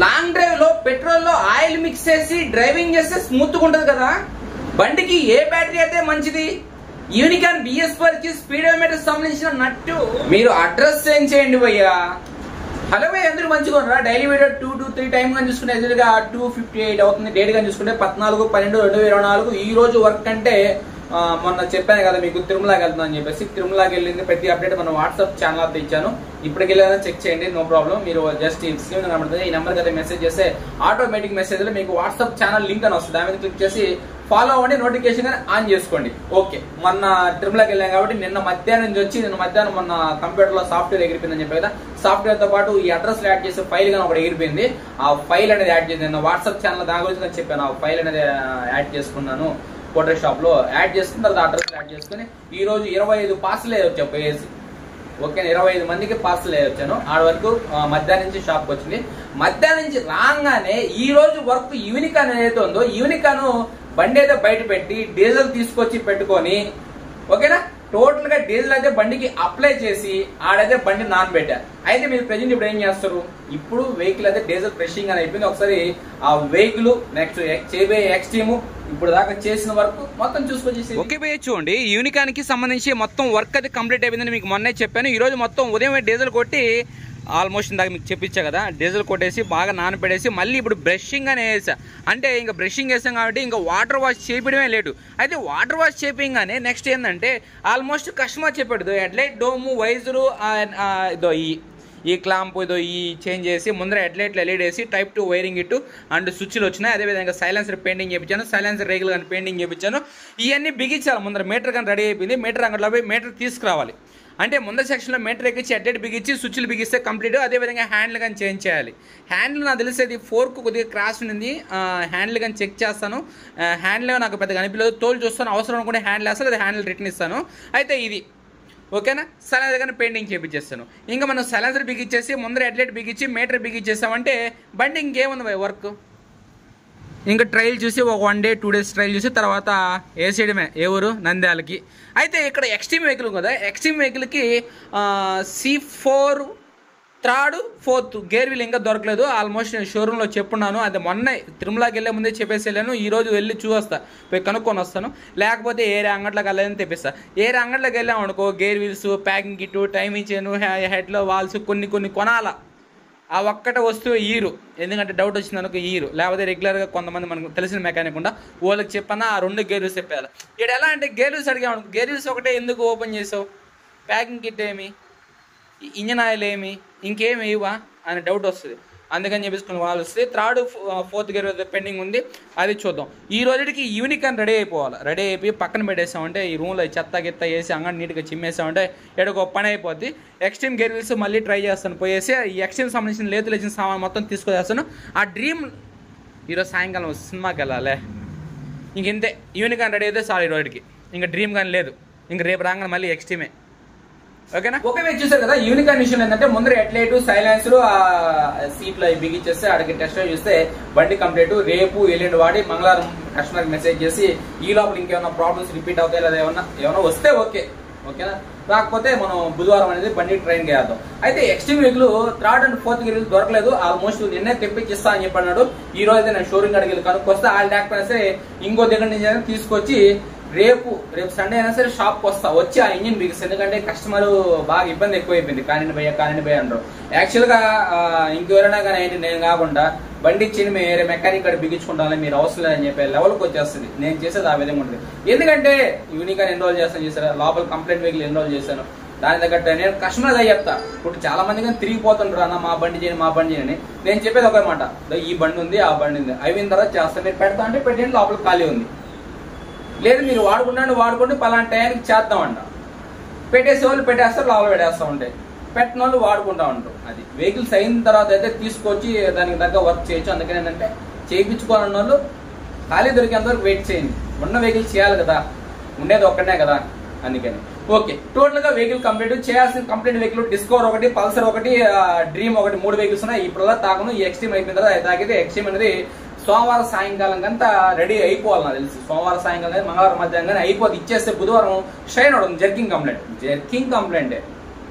Long drive లో petrol లో oil mix చేసి డ్రైవింగ్ చేస్తే స్మూత్ గా ఉంటది కదా. బండికి ఏ బ్యాటరీ అయితే మంచిది? యూనికాన్ BS4 స్పీడోమీటర్ సంబంధించిన నట్టు. మీరు అడ్రస్ చేంజ్ చేయండి భయ్యా. హలో భయ్య, అందరూ మంచిగా ఉన్నారా? డైలీ వీడియో 2 to 3 టైం గా చూసుకుంటే ఎదురుగా 2:58 అవుతుంది. డేట్ గా చూసుకుంటే 14/12/2024. ఈ రోజు వర్క్ అంటే మొన్న చెప్పాను కదా మీకు, తిరుమలకి వెళ్తున్నా అని చెప్పేసి. తిరుమలకి వెళ్ళింది ప్రతి అప్డేట్ మన వాట్సాప్ ఛానల్ అయితే ఇచ్చాను. ఇప్పటికి వెళ్ళాలని చెక్ చేయండి, నో ప్రాబ్లం. మీరు జస్ట్ స్క్రీన్ కనబడుతుంది, ఈ నెంబర్కి అయితే మెసేజ్ చేస్తే ఆటోమేటిక్ మెసేజ్ లో మీకు వాట్సాప్ ఛానల్ లింక్ అని వస్తుంది. దాని మీద క్లిక్ చేసి ఫాలో అవ్వండి, నోటిఫికేషన్ ఆన్ చేసుకోండి. ఓకే, మొన్న తిరుమలకి వెళ్ళాం కాబట్టి నిన్న మధ్యాహ్నం నుంచి వచ్చి నిన్న మధ్యాహ్నం మొన్న కంప్యూటర్ లో సాఫ్ట్వేర్ ఎగిరిపోయిందని చెప్పి కదా. సాఫ్ట్వేర్ తో పాటు ఈ అడ్రస్ యాడ్ చేసే ఫైల్ గానీ ఒకటి ఎగిరిపోయింది. ఆ ఫైల్ అనేది యాడ్ చేసి నిన్న వాట్సాప్ ఛానల్ దాని గురించి నేను చెప్పాను. ఆ ఫైల్ అనేది యాడ్ చేసుకున్నాను. ఫోటోషాప్ లో యాడ్ చేసుకున్న తర్వాత అడ్రస్ యాడ్ చేసుకుని ఈ రోజు 25 పార్సల్ వచ్చాయి పోయేసి. ఓకే, 25 మందికి పార్సల్ వచ్చాను. ఆడ వరకు మధ్యాహ్నం నుంచి షాప్కి వచ్చింది. మధ్యాహ్నం నుంచి రాగానే ఈ రోజు వర్క్ యూనికాన్ ఏదైతే ఉందో, యూనికాన్ బండి అయితే బయట పెట్టి డీజిల్ తీసుకొచ్చి పెట్టుకొని, ఓకేనా, టోటల్ గా డీజిల్ అయితే బండికి అప్లై చేసి ఆడైతే బండి నానబెట్టా. అయితే మీరు ప్రెజెంట్ ఇప్పుడు ఏం చేస్తారు? ఇప్పుడు వెహికల్ అయితే డీజిల్ ఫ్రెషింగ్ అని అయిపోయింది. ఒకసారి ఆ వెహికల్ నెక్స్ట్ చేయబోయే ఎక్స్ట్రీమ్ ఇప్పుడు దాకా చేసిన వర్క్ మొత్తం చూసుకొచ్చేసి. ఓకే భయ్య, చూడండి యూనికాన్ కి సంబంధించి మొత్తం వర్క్ అయితే కంప్లీట్ అయిపోయిందని మీకు మొన్నే చెప్పాను. ఈ రోజు మొత్తం ఉదయం డీజిల్ కొట్టి ఆల్మోస్ట్ ఇందాక మీకు చెప్పించా కదా, డీజిల్ కొట్టేసి బాగా నానపెట్టేసి మళ్ళీ ఇప్పుడు బ్రషింగ్ అని వేసా. అంటే ఇంకా బ్రషింగ్ వేసాం కాబట్టి ఇంకా వాటర్ వాష్ చేపించడమే లేటు. అయితే వాటర్ వాష్ చేపించగానే నెక్స్ట్ ఏంటంటే ఆల్మోస్ట్ కస్టమర్ చెప్పాడు హెడ్లైట్ డోము వైజరు ఇదో ఈ క్లాంప్ ఇదో ఈ చేంజ్ చేసి ముందర హెడ్లైట్లు LED వేసి Type 2 వైరింగ్ ఇట్టు అండ్ స్విచ్లు వచ్చినాయి. అదేవిధంగా సైలెన్సర్ పెయింటింగ్ చేయించాను, సైలెన్సర్ రేగులు కానీ పెయింటింగ్ చేయించాను. ఇవన్నీ బిగించాలి. ముందర మీటర్ కానీ రెడీ అయిపోయింది. మీటర్ అంగట్లో పోయి మీటర్ తీసుకురావాలి. అంటే ముందర సెక్షన్లో మీటర్ ఎక్కించి హెడ్లైట్ బిగించి స్విచ్లు బిగిస్తే కంప్లీట్. అదేవిధంగా హ్యాండిల్ కానీ చేంజ్ చేయాలి. హ్యాండిల్ నాకు తెలిసేది 4కు కొద్దిగా క్రాష్ ఉంది. హ్యాండిల్ కానీ చెక్ చేస్తాను. హ్యాండిల్ నాకు పెద్దగా అనిపించలేదు. తోలు చూస్తాను, అవసరం అనుకుంటే హ్యాండిల్ వేస్తాను, లేదా హ్యాండిల్ రిటర్న్ ఇస్తాను. అయితే ఇది ఓకేనా. సైలెన్సర్ కానీ పెయింటింగ్ చేపించేస్తాను. ఇంకా మనం సైలెన్సర్ బిగించేసి ముందర హెడ్లైట్ బిగించి మీటర్ బిగించేస్తామంటే బండి ఇంకేముంది వర్క్. ఇంకా ట్రయల్ చూసి ఒక 1 day 2 days ట్రయల్ చూసి తర్వాత వేసేయడమే ఎవరు నంద్యాలకి. అయితే ఇక్కడ ఎక్స్ట్రీమ్ వెహికల్ కదా, ఎక్స్ట్రీమ్ వెహికల్కి C4 third 4th gear wheel ఇంకా దొరకలేదు. ఆల్మోస్ట్ నేను షోరూంలో చెప్పున్నాను. అది మొన్న తిరుమలకి వెళ్ళే ముందే చెప్పేసి వెళ్ళాను. ఈ రోజు వెళ్ళి చూస్తా, పోయి కనుక్కొని వస్తాను. లేకపోతే ఏరే అంగట్లోకి వెళ్ళాలని తెప్పిస్తా. ఏరే అంగట్లోకి వెళ్ళాము అనుకో, gear wheels, packing kit, timing chain, హెడ్లో వాల్స్ కొన్ని కొనాలా. ఆ ఒక్కటే వస్తువు ఈరు, ఎందుకంటే డౌట్ వచ్చింది అనుకో ఈరు. లేకపోతే రెగ్యులర్గా కొంతమంది మనకు తెలిసిన మెకానిక్ ఉండా వాళ్ళకి చెప్పన్నా ఆ 2 గేర్ వీల్స్ చెప్పాలి. ఇక్కడ ఎలా అంటే గేర్ వీల్స్ అడిగామనుకో, గేర్ వీల్స్ ఒకటే ఎందుకు ఓపెన్ చేసావు, ప్యాకింగ్ కిట్ ఏమి, ఇంజన్ ఆయిల్ ఏమి, ఇంకేమి ఇవ్వా అని డౌట్ వస్తుంది. అందుకని చెప్పేసుకుని వాళ్ళు వస్తే 3rd 4th గేర్ పెండింగ్ ఉంది, అది చూద్దాం. ఈ రోజుకి యూనికాన్ రెడీ అయిపోవాలి. రెడీ అయిపోయి పక్కన పెట్టేసామంటే ఈ రూమ్లో చెత్త గిత్త వేసి అంగడి నీట్గా చిమ్మేసామంటే ఎడొక పని అయిపోద్ది. ఎక్స్ట్రీమ్ గేర్ వీల్స్ మళ్ళీ ట్రై చేస్తాను. పోయేసి ఈ ఎక్స్ట్రీమ్ సంబంధించిన లేచిన సామాన్ మొత్తం తీసుకొచ్చేస్తాను. ఆ డ్రీమ్ ఈరోజు సాయంకాలం సినిమాకి వెళ్ళాలి. ఇంతే, యూనికాన్ రెడీ అయితే చాలు ఈ రోజుకి. ఇంకా డ్రీమ్ కానీ లేదు. ఇంక రేపు రాగానే మళ్ళీ ఎక్స్ట్రీమే. ఓకేనా. ఓకే, మీరు చూసారు కదా యూనికాన్ విషయం ఏంటంటే ముందర హెడ్లైట్, సైలెన్సర్, సీట్లు అవి బిగించేస్తే అడిగి టెస్ట్ చూస్తే బండి కంప్లీట్. రేపు ఎల్లుండి వాడి మంగళవారం కస్టమర్కి మెసేజ్ చేసి ఈ లోపల ఇంకేమైనా ప్రాబ్లమ్స్ రిపీట్ అవుతాయి లేదా ఏమైనా వస్తే ఓకేనా. రాకపోతే మనం బుధవారం అనేది బండి ట్రైన్ చేద్దాం. అయితే extreme vehicle 3rd and 4th gear దొరకలేదు. ఆల్మోస్ట్ నిన్నే తెప్పించిస్తా అని చెప్పన్నాడు. ఈ రోజు అయితే నేను షోరూమ్ కాడికి వెళ్ళి కనుక్కొస్తే వాళ్ళు లేకపోయినా సరే ఇంకో దగ్గర నుంచి తీసుకొచ్చి రేపు సండే అయినా సరే షాప్కి వచ్చి ఆ ఇంజిన్ బిగిస్తే. ఎందుకంటే కస్టమర్ బాగా ఇబ్బంది ఎక్కువైపోయింది. కానివ్వండి భయ్య అంటారు. యాక్చువల్గా ఇంకెవరైనా కానీ ఏంటి, నేను కాకుండా బండి ఇచ్చింది మేము వేరే మెకానిక్ కాడ బిగించుకుంటామని మీరు అవసరం లేదని చెప్పే లెవెల్కి వచ్చేస్తుంది. నేను చేసేది ఆ విధంగా ఉంటుంది. ఎందుకంటే యూనికాన్ ఎన్రోల్ చేస్తాను చేశారు, లోపల కంప్లైంట్ వెహికల్ ఎన్రోల్ చేశాను. దాని తగ్గట్టు నేను కస్టమర్గా చెప్తా. ఇప్పుడు చాలా మంది కానీ తిరిగిపోతుంటారు, అన్న మా బండి చేయని. నేను చెప్పేది ఒక మాట, ఈ బండి ఉంది ఆ బండి ఉంది అయిన తర్వాత చేస్తాను. మీరు పెడతా అంటే పెట్టండి, లోపల ఖాళీ ఉంది. లేదు మీరు వాడుకోండి పలానా టైంకి చేద్దామంట. పెట్టేసే వాళ్ళు పెట్టేస్తారు, లోపల పెట్టేస్తూ ఉంటాయి. పెట్టిన వాళ్ళు వాడుకుంటా ఉంటారు. అది వెహికల్స్ అయిన తర్వాత అయితే తీసుకొచ్చి దానికి తగ్గ వర్క్ చేయొచ్చు. అందుకని ఏంటంటే చేయించుకోవాలన్న వాళ్ళు ఖాళీ దొరికేంత వరకు వెయిట్ చేయండి. ఉన్న వెహికల్స్ చేయాలి కదా, ఉండేది ఒక్కనే కదా, అందుకని. ఓకే, టోటల్ గా వెహికల్ కంప్లీట్ చేయాల్సిన కంప్లీట్ వెహికల్ డిస్కవర్ ఒకటి, పల్సర్ ఒకటి, డ్రీమ్ ఒకటి, 3 వెహికల్స్ ఉన్నాయి. ఇప్పుడు తాకను ఈ ఎక్స్ట్రీమ్ అయిపోయిన తర్వాత తాకితే ఎక్స్ట్రీమ్ అనేది సోమవారం సాయంకాలం కంతా రెడీ అయిపోవాలి నాకు తెలిసి. సోమవారం సాయంకాలం కానీ మంగళవారం మధ్యాహ్నం కానీ అయిపోతే ఇచ్చేస్తే బుధవారం షైన్ అవుతుంది. Jerking complaint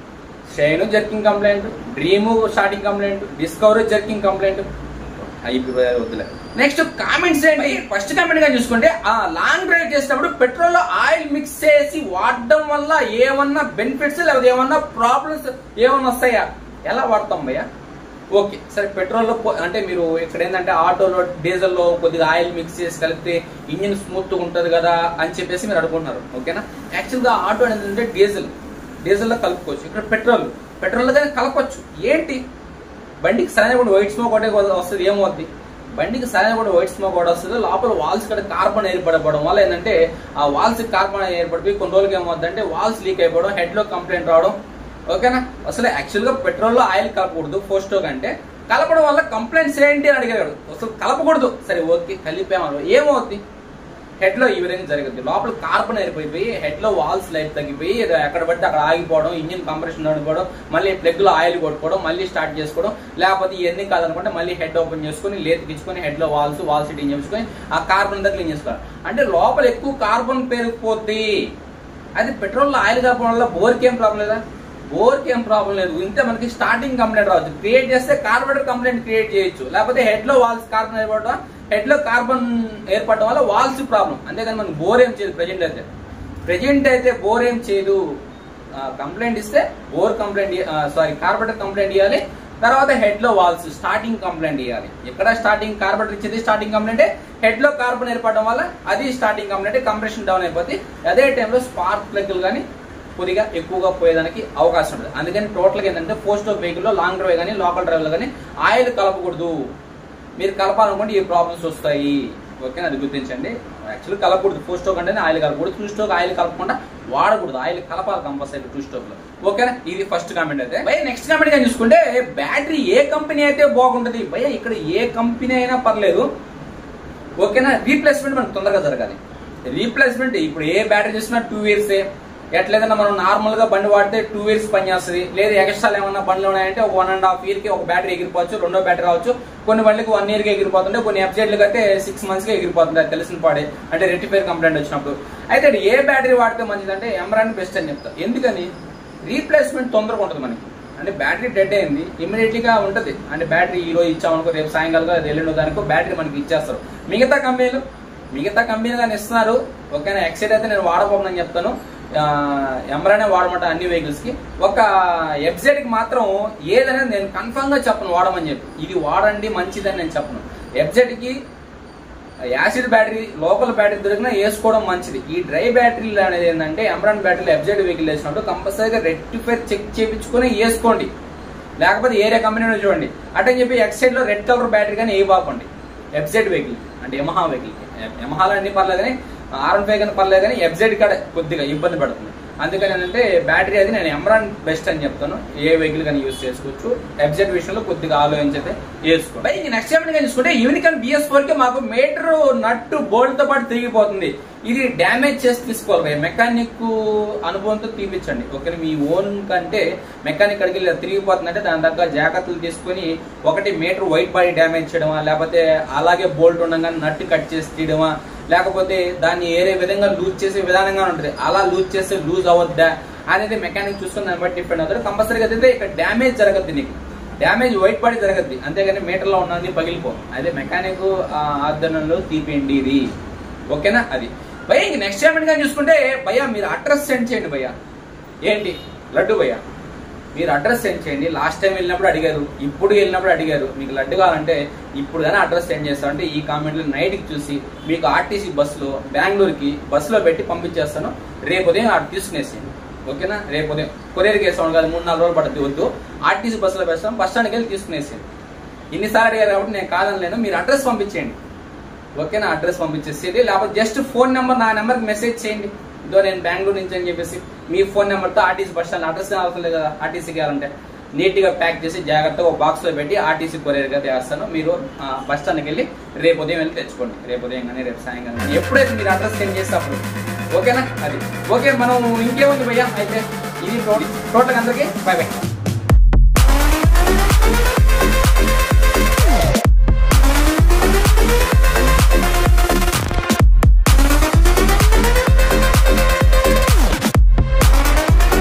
shine jerking complaint, dream starting complaint, discover jerking complaint, అయిపోయి వద్దులే. నెక్స్ట్ కామెంట్స్ ఏంటి? ఫస్ట్ కామెంట్ గా చూసుకుంటే లాంగ్ డ్రైవ్ చేసేటప్పుడు పెట్రోల్ లో ఆయిల్ మిక్స్ చేసి వాడడం వల్ల ఏమన్నా బెనిఫిట్స్ లేకపోతే ఏమన్నా ప్రాబ్లమ్స్ ఏమన్నా వస్తాయా? ఎలా వాడతాం భయ్యా? ఓకే సరే, పెట్రోల్ లో అంటే మీరు ఇక్కడ ఏంటంటే ఆటోలో డీజిల్ లో కొద్దిగా ఆయిల్ మిక్స్ చేసి కలిపితే ఇంజిన్ స్మూత్ ఉంటది కదా అని చెప్పేసి మీరు అనుకుంటున్నారు. ఓకేనా? యాక్చువల్ గా ఆటో అనేది అంటే డీజిల్ లో కలుపుకోవచ్చు. ఇక్కడ పెట్రోల్ కానీ కలపచ్చు. ఏంటి, బండికి సరైన కూడా వైట్ స్మోక్ ఒకటే వస్తుంది. ఏమవుద్ది, బండికి సరైన కూడా వైట్ స్మోక్ ఒకటి వస్తుంది. లోపల వాల్స్ కూడా కార్బన్ ఏర్పడడం వల్ల ఏంటంటే ఆ వాల్స్ కార్బన్ ఏర్పడిపోయి కొన్ని రోజులకి ఏమవుద్ది అంటే వాల్స్ లీక్ అయిపోవడం, హెడ్ లో కంప్లైంట్ రావడం. ఓకేనా? అసలు యాక్చువల్ గా పెట్రోల్ లో ఆయిల్ కలపకూడదు. 4 స్ట్రోక్ అంటే కలపడం వల్ల కంప్లైంట్స్ ఏంటి అని అడిగాడు. అసలు కలపకూడదు. సరే ఓకే, కలిపాము. ఏమవుద్ది, హెడ్ లో ఈ విధంగా జరుగుతుంది. లోపల కార్బన్ ఏర్పడిపోయి హెడ్ లో వాల్స్ లైఫ్ తగ్గిపోయి ఎక్కడ పడితే అక్కడ ఆగిపోవడం, ఇంజిన్ కంప్రెషన్ ఆడిపోవడం, మళ్ళీ ప్లగ్ లో ఆయిల్ కొట్టుకోవడం, మళ్ళీ స్టార్ట్ చేసుకోవడం. లేకపోతే ఇవన్నీ కాదనుకుంటే మళ్ళీ హెడ్ ఓపెన్ చేసుకుని లేతికించుకొని హెడ్ లో వాల్ సెట్టింగ్ చేసుకుని ఆ కార్బన్ అంతా క్లీన్ చేసుకోవాలి. అంటే లోపల ఎక్కువ కార్బన్ పెరిగిపోద్ది. అది పెట్రోల్ లో ఆయిల్ కలపడం వల్ల బోర్కి ఏం ప్రాబ్లం లేదా? బోర్కి ఏం ప్రాబ్లం లేదు. ఇంతే మనకి స్టార్టింగ్ కంప్లైంట్ రావచ్చు. క్రియేట్ చేస్తే కార్బోరేటర్ కంప్లైంట్ క్రియేట్ చేయొచ్చు. లేకపోతే హెడ్ లో వాల్స్ కార్బన్ ఏర్పడడం, హెడ్ లో కార్బన్ ఏర్పడడం వల్ల వాల్స్ ప్రాబ్లం. అంతేగాని మనకి బోర్ ఏం చేయదు. ప్రెజెంట్ అయితే బోర్ ఏం చేయదు. కంప్లైంట్ ఇస్తే బోర్ కంప్లైంట్ కార్బోరేటర్ కంప్లైంట్ ఇవ్వాలి. తర్వాత హెడ్ లో వాల్స్ స్టార్టింగ్ కంప్లైంట్ ఇవ్వాలి. ఎక్కడ స్టార్టింగ్ కార్బోరేటర్ ఇచ్చేది స్టార్టింగ్ కంప్లైంట్, హెడ్ లో కార్బన్ ఏర్పడడం వల్ల అది స్టార్టింగ్ కంప్లైంట్, కంప్రెషన్ డౌన్ అయిపోతుంది. అదే టైంలో స్పార్క్ ప్లగ్లు కానీ కొద్దిగా ఎక్కువగా పోయేదానికి అవకాశం ఉంటుంది. అందుకని టోటల్ గా ఏంటంటే 4 స్ట్రోక్ వెహికల్ లో లాంగ్ డ్రైవ్ కానీ లోకల్ డ్రైవ్ లో కానీ ఆయిల్ కలపకూడదు. మీరు కలపాలనుకోండి ఈ ప్రాబ్లమ్స్ వస్తాయి. ఓకే, అది గుర్తించండి. యాక్చువల్లీ కలపకూడదు. 4 స్ట్రోక్ అంటేనే ఆయిల్ కలపకూడదు. 2 స్ట్రోక్ ఆయిల్ కలపకుండా వాడకూడదు. ఆయిల్ కలపాలి కంపల్సరీ 2 స్ట్రోక్ లో. ఓకేనా? ఇది ఫస్ట్ కామెంట్ అయితే. భయ నెక్స్ట్ కామెంట్ గా చూసుకుంటే బ్యాటరీ ఏ కంపెనీ అయితే బాగుంటుంది భయ? ఇక్కడ ఏ కంపెనీ అయినా పర్లేదు. ఓకేనా? రీప్లేస్మెంట్ మనకు తొందరగా జరగాలి. రీప్లేస్మెంట్ ఇప్పుడు ఏ బ్యాటరీ చూసినా 2 years. ఎట్లేదన్నా మనం నార్మల్ గా బండి వాడితే 2 years పనిచేస్తుంది. లేదు ఎక్స్ట్రా ఏమన్నా బండ్లు ఉన్నాయంటే ఒక 1.5 year కి ఒక బ్యాటరీ ఎగిరిపోవచ్చు, రెండో బ్యాటరీ రావచ్చు. కొన్ని బండ్లకి 1 year కి ఎగిరిపోతుంటే, కొన్ని ఎఫ్జెడ్లకు అయితే 6 months కి ఎగిరిపోతుంది. తెలిసిన పాడే అంటే రెక్టిఫైర్ కంప్లైంట్ వచ్చినప్పుడు. అయితే ఏ బ్యాటరీ వాడితే మంచిదంటే ఎమరాన్ బెస్ట్ అని చెప్తా. ఎందుకని, రీప్లేస్మెంట్ తొందరగా ఉంటుంది మనకి. అంటే బ్యాటరీ డెడ్ అయింది ఇమ్మీడియట్ గా ఉంటుంది. అంటే బ్యాటరీ ఈ రోజు ఇచ్చామనుకో రేపు సాయంకాలం ఎల్లుండో దానికో బ్యాటరీ మనకి ఇచ్చేస్తారు. మిగతా కంపెనీలు కానీ ఇస్తున్నారు. ఓకేనా? ఎక్సైడ్ అయితే నేను వాడబోమని చెప్తాను. ఎమరానే వాడమంట అన్ని వెహికల్స్ కి. ఒక ఎఫ్జెడ్ కి మాత్రం ఏదనేది నేను కన్ఫర్మ్ గా చెప్పను వాడమని చెప్పి. ఇది వాడండి మంచిదని నేను చెప్పను. ఎఫ్జెడ్ కి యాసిడ్ బ్యాటరీ, లోకల్ బ్యాటరీ దొరికినా వేసుకోవడం మంచిది. ఈ డ్రై బ్యాటరీలు అనేది ఏంటంటే ఎమరాన్ బ్యాటరీలు ఎఫ్జెడ్ వెహికల్ వేసినప్పుడు కంపల్సరీగా రెక్టిఫైర్ చెక్ చేయించుకుని వేసుకోండి. లేకపోతే ఏరియా కంపెనీలో చూడండి. అటని చెప్పి ఎక్సైడ్ లో రెడ్ కలర్ బ్యాటరీ కానీ వేయబాకండి. ఎఫ్జెడ్ వెహికల్ అంటే యమహా వెహికల్, యమహాలో అన్ని పర్లేదు కానీ R15 కానీ పర్లేదు కానీ ఎఫ్జెడ్ కాడ కొద్దిగా ఇబ్బంది పడుతుంది. అందుకని ఏంటంటే బ్యాటరీ అది నేను ఎమరాన్ బెస్ట్ అని చెప్తాను. ఏ వెహికల్ కానీ యూజ్ చేసుకోవచ్చు. ఎఫ్జెడ్ విషయంలో కొద్దిగా ఆలోచించైతే వేసుకోండి. ఇంక నెక్స్ట్ ఏమైనా చూసుకుంటే యూనికాన్ BS4 కి మాకు మీటర్ నట్టు బోల్ట్ తో పాటు తిరిగిపోతుంది. ఇది డ్యామేజ్ చేసి తీసుకోవాలి. మెకానిక్ అనుభవంతో తీపించండి. ఓకే, మీ ఓన్ కంటే మెకానిక్ అడిగి తిరిగిపోతుందంటే దాని దగ్గర జాగ్రత్తలు తీసుకుని ఒకటి మీటర్ వైట్ బాడీ డ్యామేజ్ చేయడమా, లేకపోతే అలాగే బోల్ట్ ఉండగానే నట్టు కట్ చేసి తీయడమా, లేకపోతే దాన్ని ఏరే విధంగా లూజ్ చేసే విధానంగా ఉంటుంది. అలా లూజ్ చేస్తే లూజ్ అవ్వద్దా అనేది మెకానిక్ చూసుకుని దాన్ని బట్టి డిపెండ్ అవుతారు. కంపల్సరీగా అయితే ఇక్కడ డ్యామేజ్ జరగద్ది, నీకు డ్యామేజ్ వైట్ బాడీ జరగద్ది. అంతేగాని మీటర్లో ఉన్నది పగిలిపో. అదే మెకానిక్ ఆధ్వర్యంలో తీపేయండి ఇది. ఓకేనా? అది భయ్య. ఇంక నెక్స్ట్ ఏమెంట్ గా చూసుకుంటే భయ్య మీరు అడ్రస్ సెండ్ చేయండి. భయ్య ఏంటి లడ్డు భయ్య, మీరు అడ్రస్ సెండ్ చేయండి. లాస్ట్ టైం వెళ్ళినప్పుడు అడిగారు, ఇప్పుడు వెళ్ళినప్పుడు అడిగారు. మీకు లడ్డు కావాలంటే ఇప్పుడు కానీ అడ్రస్ సెండ్ చేస్తాను. అంటే ఈ కామెంట్లో నైట్కి చూసి మీకు ఆర్టీసీ బస్సులో బెంగళూరుకి బస్సులో పెట్టి పంపించేస్తాను. రేపు ఉదయం అటు తీసుకునేసేయండి. ఓకేనా? రేపు ఉదయం కొరియర్కి వేస్తాను కాదు, 3-4 రోజులు పడుతుంది. వద్దు, ఆర్టీసీ బస్సులో వేస్తాం. బస్ స్టాండ్కి వెళ్ళి తీసుకునేసేయండి. ఇన్నిసార్లు అడిగారు కాబట్టి నేను కాదనలేను. మీరు అడ్రస్ పంపించేయండి. ఓకేనా? అడ్రస్ పంపించేసేది. లేకపోతే జస్ట్ ఫోన్ నెంబర్, నా నెంబర్కి మెసేజ్ చేయండి. ఇదో నేను బెంగళూరు నుంచి అని చెప్పేసి మీ ఫోన్ నెంబర్తో ఆర్టీసీ బస్ స్టాండ్ అడ్రస్ అవసరం లేదు కదా. ఆర్టీసీకి వెళ్ళాలంటే నీట్ గా ప్యాక్ చేసి జాగ్రత్తగా ఒక బాక్స్ లో పెట్టి ఆర్టీసీ కొరియర్ గా వేస్తాను. మీరు బస్ స్టాండ్కి వెళ్ళి రేపు ఉదయం వెళ్ళి తెచ్చుకోండి. రేపు ఉదయం కానీ రేపు సాయంకాలం కానీ ఎప్పుడైతే మీరు అడ్రస్ సెండ్ చేస్తే అప్పుడు. ఓకేనా? అది ఓకే. మనం ఇంకేముంది భయ్యా. అయితే ఇది టోటల్ అందరికీ బై బై.